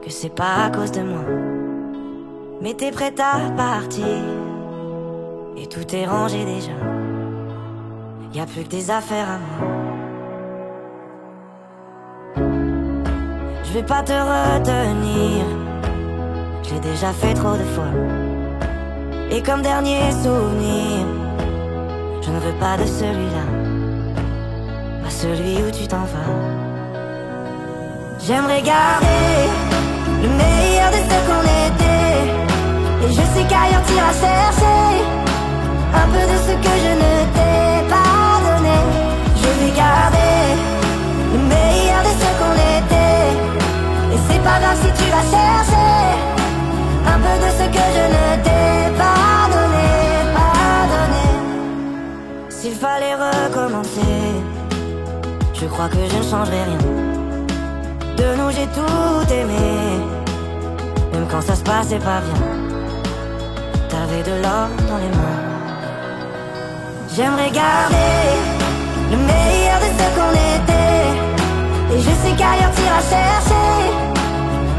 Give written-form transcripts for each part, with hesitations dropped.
que c'est pas à cause de moi. Mais t'es prête à partir et tout est rangé déjà. Y a plus que des affaires à moi. Je vais pas te retenir, je l'ai déjà fait trop de fois. Et comme dernier souvenir, je ne veux pas de celui-là, pas celui où tu t'en vas. J'aimerais garder le meilleur de ce qu'on était, et je sais qu'ailleurs t'iras chercher un peu de ce que je ne t'ai pas donné. Je vais garder le meilleur de ce qu'on était, et c'est pas grave si tu vas chercher un peu de ce que je ne t'ai pas donné, pas donné. S'il fallait recommencer, je crois que je ne changerai rien. De nous j'ai tout aimé, même quand ça se passait pas bien. T'avais de l'or dans les mains. J'aimerais garder le meilleur de ce qu'on était, et je sais qu'ailleurs t'iras chercher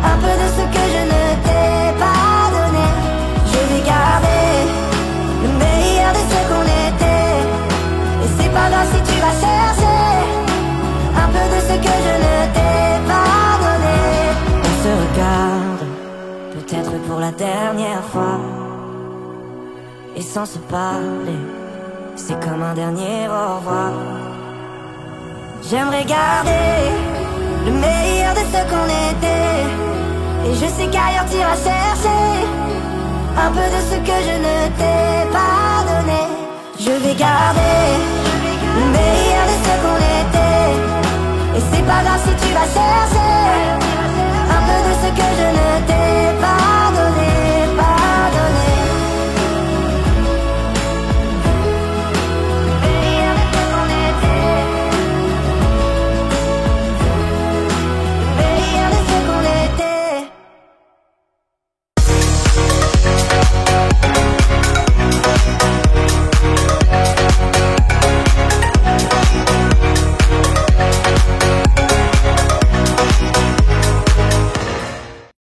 un peu de ce que je ne t'ai pas donné. Je vais garder le meilleur de ce qu'on était, et c'est pas grave si tu vas chercher un peu de ce que je ne t'ai pas donné. On se regarde, peut-être pour la dernière fois, et sans se parler, c'est comme un dernier au revoir. J'aimerais garder le meilleur de ce qu'on était, et je sais qu'ailleurs t'iras chercher un peu de ce que je ne t'ai pas donné. Je vais garder le meilleur de ce qu'on était, et c'est pas grave si tu vas chercher un peu de ce que je ne t'ai